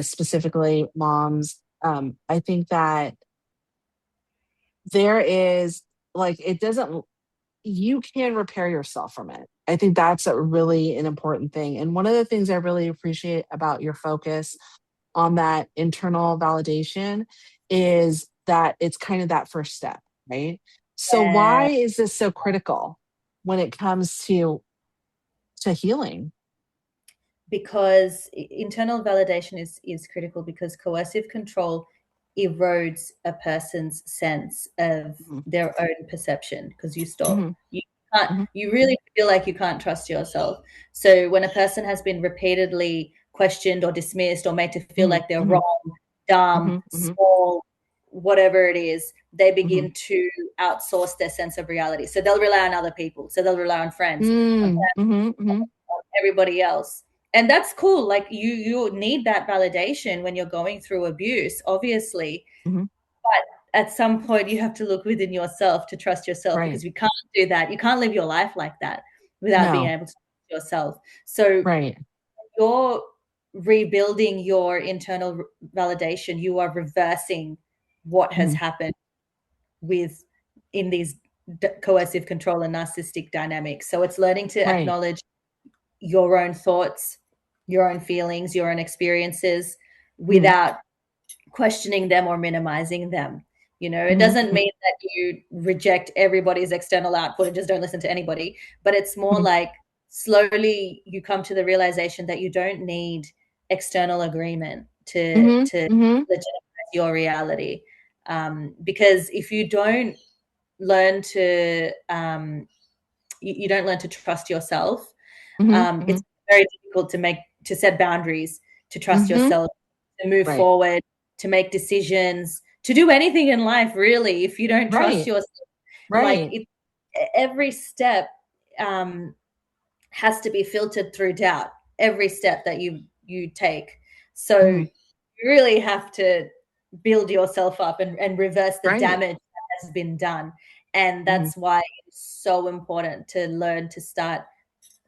specifically moms, I think that there is like, you can repair yourself from it. I think that's a really an important thing. And one of the things I really appreciate about your focus on that internal validation is that it's kind of that first step, right? So why is this so critical when it comes to healing? Because internal validation is critical because coercive control erodes a person's sense of their own perception because you stop. You really feel like you can't trust yourself. So when a person has been repeatedly questioned or dismissed or made to feel like they're wrong, dumb, small, whatever it is, they begin to outsource their sense of reality. So they'll rely on other people. So they'll rely on friends, on everybody else. And that's cool. Like you need that validation when you're going through abuse, obviously. But at some point you have to look within yourself to trust yourself because you can't do that. You can't live your life like that without being able to trust yourself. So you're rebuilding your internal validation. You are reversing what has happened in these coercive control and narcissistic dynamics. So it's learning to acknowledge your own thoughts, your own feelings, your own experiences without questioning them or minimizing them. It doesn't mean that you reject everybody's external output and just don't listen to anybody, but it's more like slowly you come to the realization that you don't need external agreement to legitimize your reality. Because if you don't learn to you don't learn to trust yourself, it's very difficult to set boundaries, to trust yourself, to move forward, to make decisions, to do anything in life, really. If you don't trust yourself, like every step has to be filtered through doubt. Every step that you take. So you really have to build yourself up and reverse the damage that has been done. And that's why it's so important to learn to start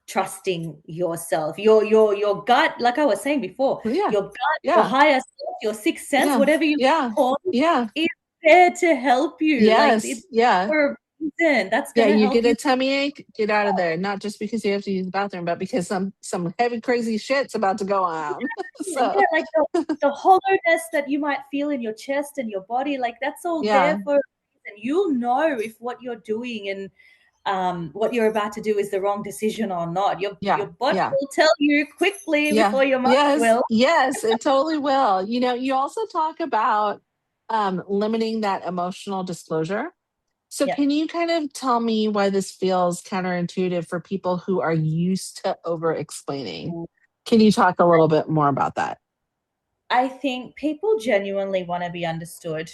trusting yourself, your gut, like I was saying before, your gut, your higher self, your sixth sense, whatever you call it, is there to help you. Like it's for a reason. That's gonna you help get a tummy ache, get out of there. Not just because you have to use the bathroom, but because some heavy, crazy shit's about to go on. So like the hollowness that you might feel in your chest and your body, like that's all there for a reason. You'll know if what you're doing and what you're about to do is the wrong decision or not. Your body will tell you quickly before your mind will. Yes, it totally will. You know, you also talk about limiting that emotional disclosure. So can you kind of tell me why this feels counterintuitive for people who are used to over explaining? Can you talk a little bit more about that? I think people genuinely want to be understood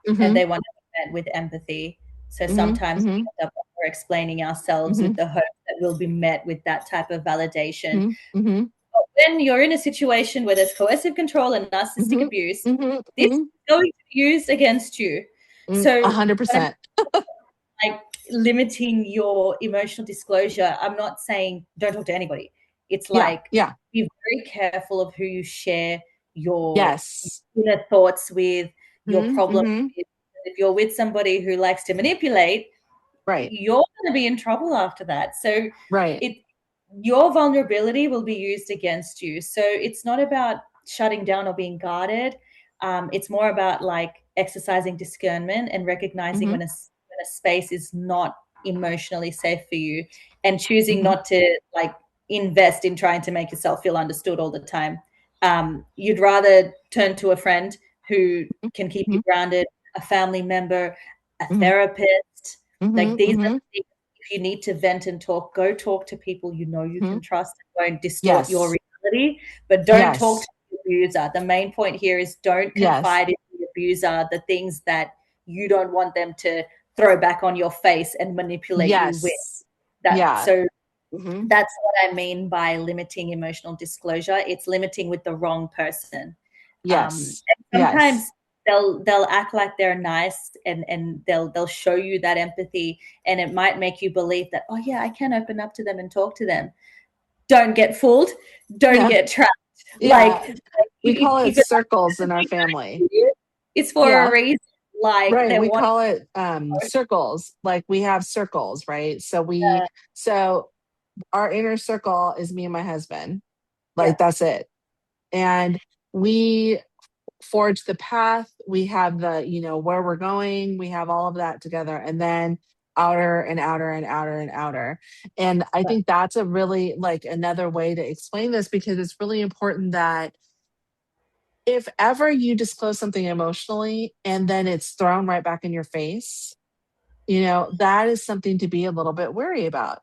and they want to be met with empathy. So sometimes we end up over explaining ourselves with the hope that we'll be met with that type of validation. But when you're in a situation where there's coercive control and narcissistic abuse, this is going to be used against you. So 100%. Like limiting your emotional disclosure, I'm not saying don't talk to anybody. It's like be very careful of who you share your inner thoughts with, your problems with. If you're with somebody who likes to manipulate, you're going to be in trouble after that. So your vulnerability will be used against you. So it's not about shutting down or being guarded. It's more about like exercising discernment and recognizing when a space is not emotionally safe for you, and choosing not to like invest in trying to make yourself feel understood all the time. You'd rather turn to a friend who can keep you grounded, a family member, a therapist. Like these are the things. If you need to vent and talk, go talk to people you know you can trust and won't distort your reality, but don't talk to the abuser. The main point here is don't confide in the abuser the things that you don't want them to throw back on your face and manipulate you with. So that's what I mean by limiting emotional disclosure. It's limiting with the wrong person. Sometimes they'll act like they're nice and they'll show you that empathy, and it might make you believe that, oh yeah, I can open up to them and talk to them. Don't get fooled. Don't get trapped. Like we call it circles in our family. It's for a reason. Like we call it circles. Like we have circles, right? So our inner circle is me and my husband. Like that's it. And we forge the path. We have the, where we're going. We have all of that together. And then outer and outer and outer and outer. And I think that's a really like another way to explain this, because it's really important that if ever you disclose something emotionally and then it's thrown right back in your face, that is something to be a little bit wary about.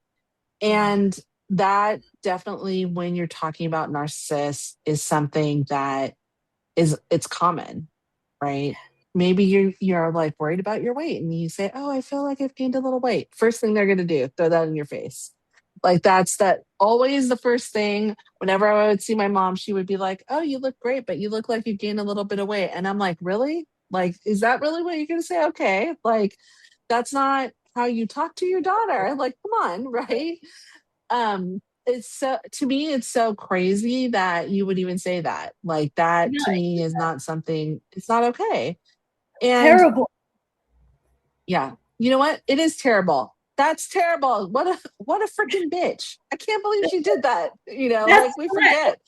And that definitely, when you're talking about narcissists, is something that it's common, right? Maybe you're like worried about your weight and you say, oh, I feel like I've gained a little weight. First thing they're going to do, throw that in your face. Like that's always the first thing. Whenever I would see my mom, she would be like, oh, you look great, but you look like you gained a little bit of weight. And I'm like, really? Like, is that really what you're going to say? Okay. Like, that's not how you talk to your daughter. Like, come on. Right. It's so, to me, it's so crazy that you would even say that. Like that to me is not something, it's not okay. And terrible. Yeah. You know what? It is terrible. That's terrible. What a freaking bitch. I can't believe she did that. Like we forget.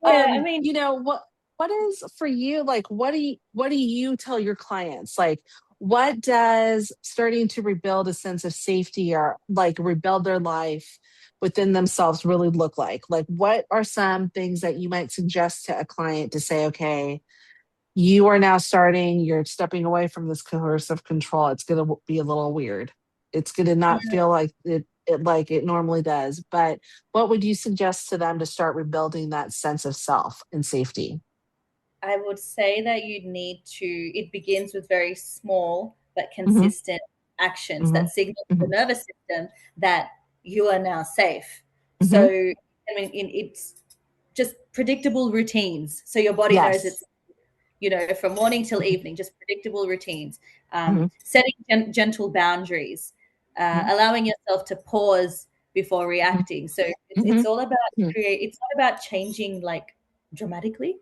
I mean, what is for you, like what do you tell your clients? Like what does starting to rebuild a sense of safety or like rebuild their life within themselves really look like? Like what are some things that you might suggest to a client to say, okay, you are now you're stepping away from this coercive control. It's going to be a little weird. It's going to not feel like it like it normally does. But what would you suggest to them to start rebuilding that sense of self and safety? I would say that it begins with very small but consistent actions that signal to the nervous system that you are now safe. So, I mean, it's just predictable routines. So your body knows it's, from morning till evening, just predictable routines. Setting gentle boundaries, allowing yourself to pause before reacting. So it's all about it's not about changing like dramatically.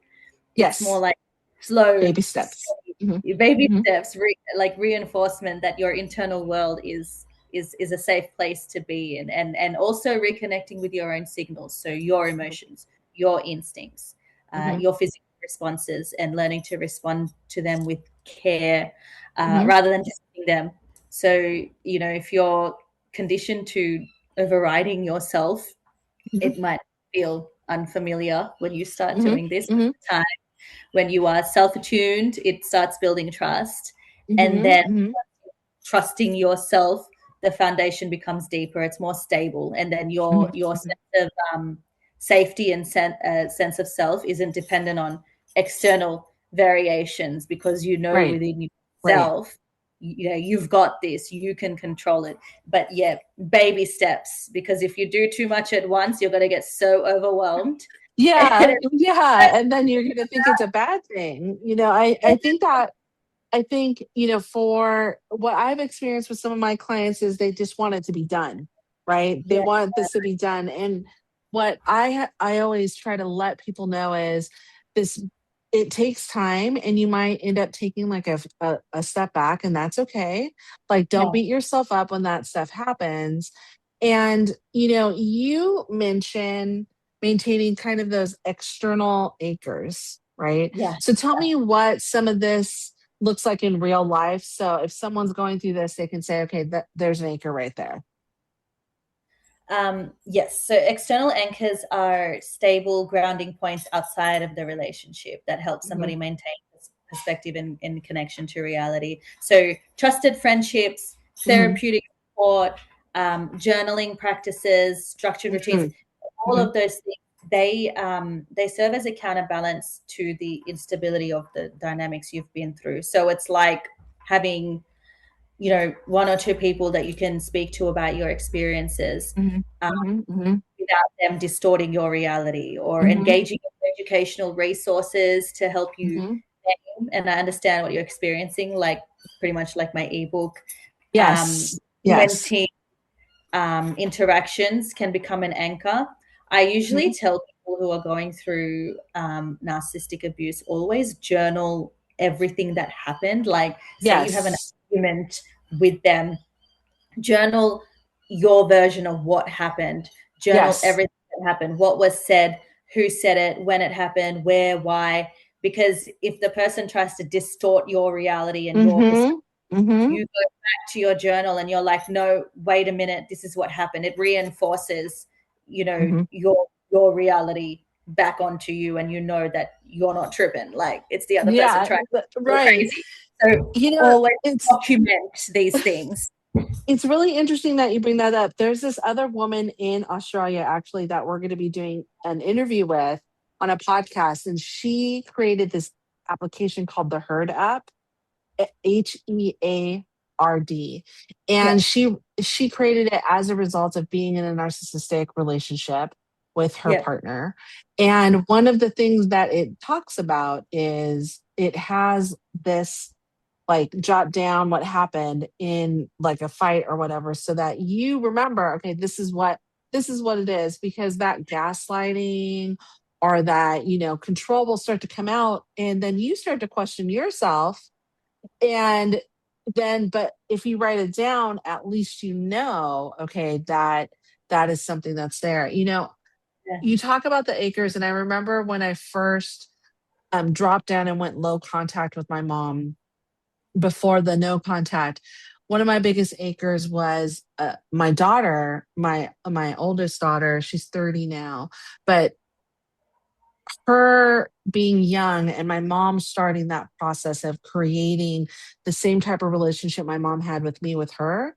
It's more like slow baby steps, steps, like reinforcement that your internal world is a safe place to be in, and also reconnecting with your own signals. So your emotions, your instincts, your physical responses, and learning to respond to them with care rather than dismissing them. So, if you're conditioned to overriding yourself, it might feel unfamiliar when you start doing this. Time when you are self-attuned, it starts building trust, and then trusting yourself, the foundation becomes deeper, it's more stable, and then your sense of safety and sense of self isn't dependent on external variations, because within yourself, you've got this, you can control it. But baby steps, because if you do too much at once, you're going to get so overwhelmed. And then you're going to think it's a bad thing. I think, for what I've experienced with some of my clients is they just want it to be done, right? They want this to be done. And what I always try to let people know is it takes time, and you might end up taking like a step back, and that's okay. Like, don't beat yourself up when that stuff happens. And, you mentioned maintaining kind of those external anchors, right? Yeah. So tell me what some of this looks like in real life. So if someone's going through this, they can say, okay, there's an anchor right there. Yes. So external anchors are stable grounding points outside of the relationship that help somebody maintain this perspective and connection to reality. So trusted friendships, therapeutic support, journaling practices, structured routines, all of those things, they serve as a counterbalance to the instability of the dynamics you've been through. So it's like having, one or two people that you can speak to about your experiences without them distorting your reality, or engaging in educational resources to help you name and understand what you're experiencing, like pretty much like my ebook. Interactions can become an anchor. I usually tell people who are going through narcissistic abuse, always journal everything that happened. Like, say you have an argument with them, journal your version of what happened. Journal everything that happened, what was said, who said it, when it happened, where, why. Because if the person tries to distort your reality and your perspective, you go back to your journal and you're like, no, wait a minute, this is what happened. It reinforces, your reality back onto you, and that you're not tripping. Like, it's the other person trying to go crazy. So always document these things. It's really interesting that you bring that up. There's this other woman in Australia, actually, that we're going to be doing an interview with on a podcast, and she created this application called the Herd app. HEARD. And she created it as a result of being in a narcissistic relationship with her partner. And one of the things that it talks about is it has this, like, jot down what happened in like a fight or whatever, so that you remember, okay, this is what it is, because that gaslighting or that, control will start to come out, and then you start to question yourself. And then, but if you write it down, at least okay, that is something that's there. You talk about the acres, and I remember when I first dropped down and went low contact with my mom before the no contact. One of my biggest acres was my daughter, my oldest daughter. She's 30 now, but her being young and my mom starting that process of creating the same type of relationship my mom had with me with her,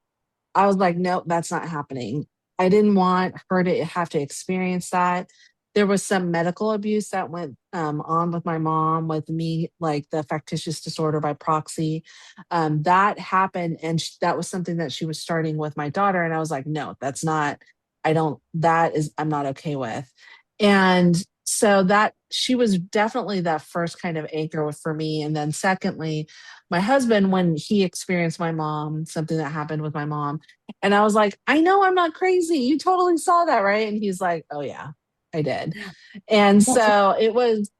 I was like, nope, that's not happening. I didn't want her to have to experience that. There was some medical abuse that went on with my mom, with me, like the factitious disorder by proxy. That happened, and that was something that she was starting with my daughter. And I was like, no, I'm not okay with. And So that she was definitely that first kind of anchor for me. And then secondly, my husband, when he experienced my mom, something that happened with my mom, and I was like, I know I'm not crazy. You totally saw that, right? And he's like, oh yeah, I did. And so it was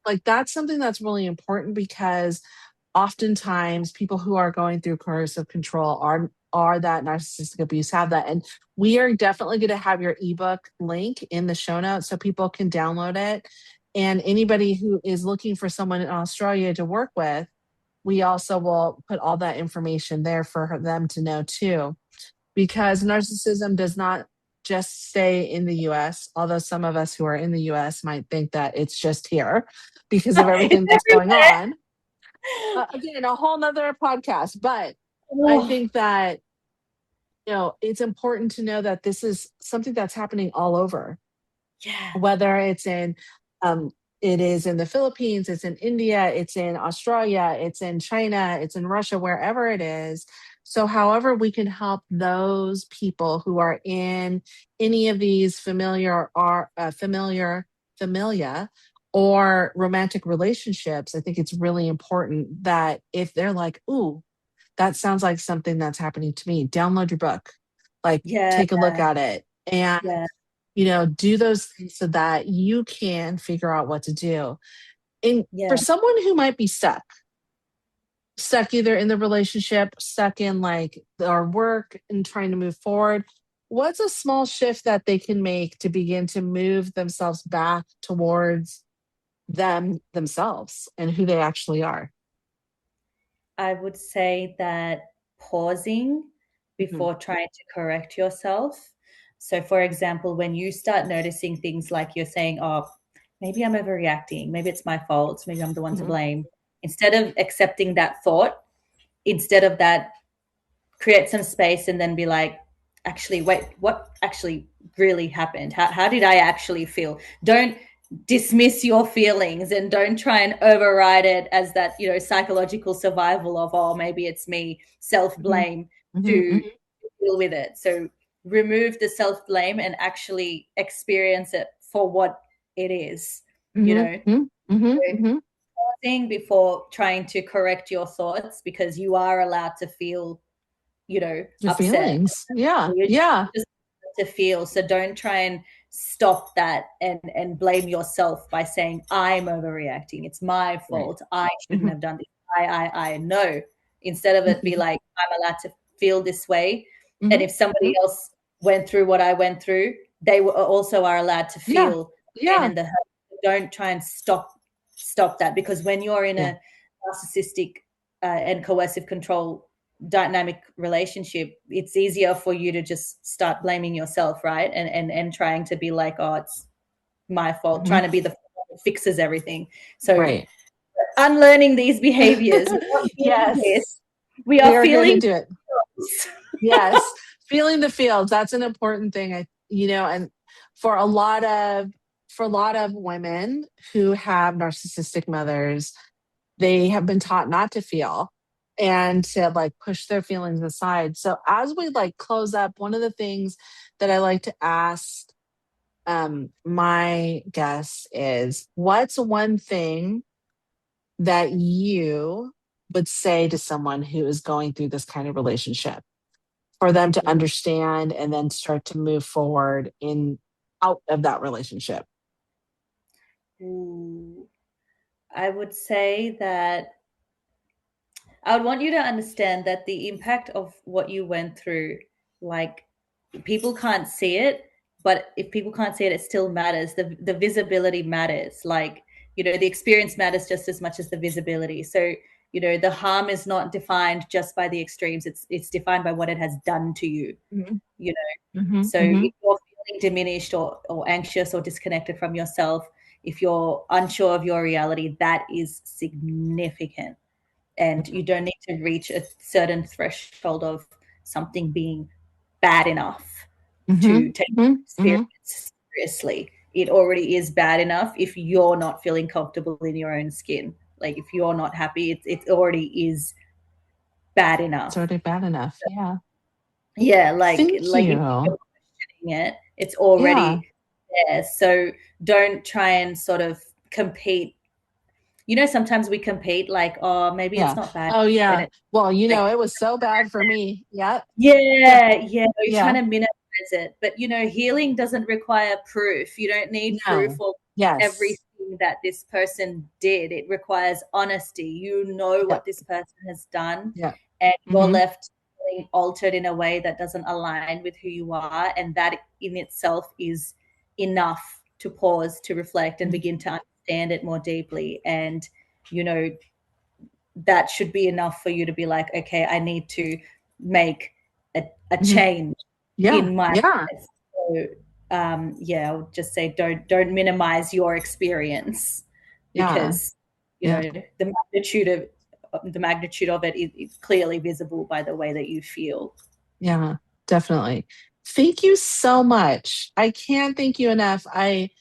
like that's something that's really important because oftentimes people who are going through coercive control are that narcissistic abuse, have that. And we are definitely going to have your ebook link in the show notes so people can download it. And anybody who is looking for someone in Australia to work with, we also will put all that information there for them to know too. Because narcissism does not just stay in the US, although some of us who are in the US might think that it's just here because of everything that's going on. Again, a whole nother podcast, but I think that, it's important to know that this is something that's happening all over. Yeah. Whether it's it is in the Philippines, it's in India, it's in Australia, it's in China, it's in Russia, wherever it is. So however we can help those people who are in any of these familiar or romantic relationships, I think it's really important that if they're like, ooh, that sounds like something that's happening to me, download your book, like take a look at it and do those things so that you can figure out what to do. And for someone who might be stuck either in the relationship, stuck in like our work and trying to move forward, what's a small shift that they can make to begin to move themselves back towards themselves and who they actually are? I would say that pausing before trying to correct yourself. So, for example, when you start noticing things like you're saying, oh, maybe I'm overreacting, maybe it's my fault, maybe I'm the one to blame, instead of accepting that thought, instead of that, create some space and then be like, actually, wait, what actually really happened? How did I actually feel? Don't dismiss your feelings and don't try and override it as that, psychological survival of, oh, maybe it's me, self-blame to deal with it. So remove the self-blame and actually experience it for what it is, pausing before trying to correct your thoughts, because you are allowed to feel, your upset. feelings. Yeah. Just to feel. So don't try and stop that and blame yourself by saying, I'm overreacting, it's my fault, I shouldn't have done this, I know. Instead of it, be like, I'm allowed to feel this way. And if somebody else went through what I went through, they also are allowed to feel pain and the hurt. Don't try and stop that, because when you're in a narcissistic and coercive control dynamic relationship, it's easier for you to just start blaming yourself, right? And trying to be like, oh, it's my fault, trying to be the that fixes everything. So unlearning these behaviors. Yes. We are feeling do it. Yes. Feeling the feels. That's an important thing. And for a lot of women who have narcissistic mothers, they have been taught not to feel and to like push their feelings aside. So as we like close up, one of the things that I like to ask my guests is, what's one thing that you would say to someone who is going through this kind of relationship for them to understand and then start to move forward out of that relationship? I would say that I would want you to understand that the impact of what you went through, like, people can't see it, but if people can't see it, it still matters. The visibility matters. Like, the experience matters just as much as the visibility. So, the harm is not defined just by the extremes. It's defined by what it has done to you. So if you're feeling diminished or anxious or disconnected from yourself, if you're unsure of your reality, that is significant. And you don't need to reach a certain threshold of something being bad enough to take experience seriously. It already is bad enough if you're not feeling comfortable in your own skin. Like, if you're not happy, it already is bad enough. It's already bad enough. Yeah. Yeah, like Thank if you're you. questioning it, it's already there. So don't try and sort of compete. You know, sometimes we compete like, oh, maybe it's not bad. Oh, yeah. Well, like, it was so bad for me. Yep. yeah. You're Yeah. trying to minimize it. But, healing doesn't require proof. You don't need proof No. of Yes. everything that this person did. It requires honesty. You know what this person has done. Yeah. And you're left feeling altered in a way that doesn't align with who you are. And that in itself is enough to pause, to reflect, and begin to understand it more deeply. And, that should be enough for you to be like, okay, I need to make a change in my life. So, I would just say don't minimize your experience, because the magnitude of it is clearly visible by the way that you feel. Yeah, definitely. Thank you so much. I can't thank you enough. I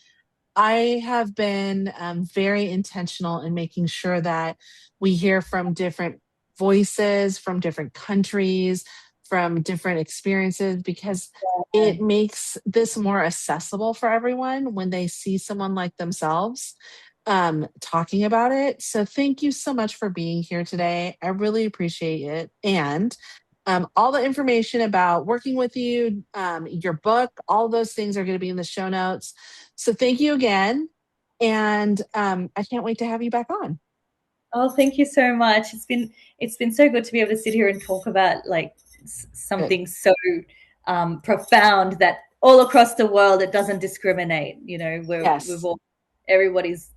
have been very intentional in making sure that we hear from different voices, from different countries, from different experiences, because it makes this more accessible for everyone when they see someone like themselves talking about it. So thank you so much for being here today. I really appreciate it. And all the information about working with you, your book, all those things are going to be in the show notes. So thank you again. And I can't wait to have you back on. Oh, thank you so much. It's been so good to be able to sit here and talk about like something so profound that all across the world it doesn't discriminate.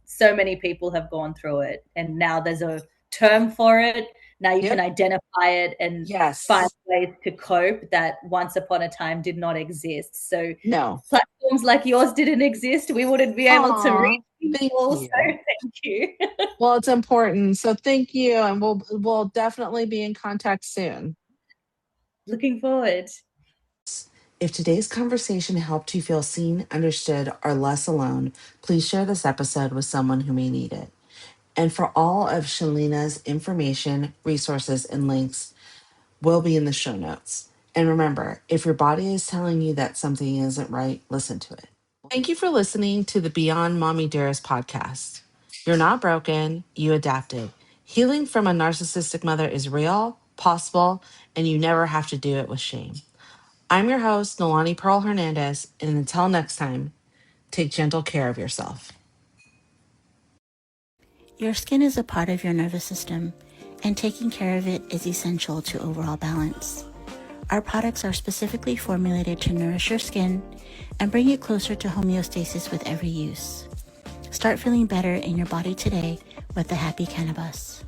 So many people have gone through it, and now there's a term for it. Now you can identify it and find ways to cope that once upon a time did not exist. So platforms like yours didn't exist, we wouldn't be able to reach people. So thank you. Well, it's important. So thank you. And we'll definitely be in contact soon. Looking forward. If today's conversation helped you feel seen, understood, or less alone, please share this episode with someone who may need it. And for all of Shalina's information, resources, and links will be in the show notes. And remember, if your body is telling you that something isn't right, listen to it. Thank you for listening to the Beyond Mommy Dearest podcast. You're not broken, you adapted. Healing from a narcissistic mother is real, possible, and you never have to do it with shame. I'm your host, Noelani Pearl Hernandez, and until next time, take gentle care of yourself. Your skin is a part of your nervous system, and taking care of it is essential to overall balance. Our products are specifically formulated to nourish your skin and bring you closer to homeostasis with every use. Start feeling better in your body today with the Happy Cannabis.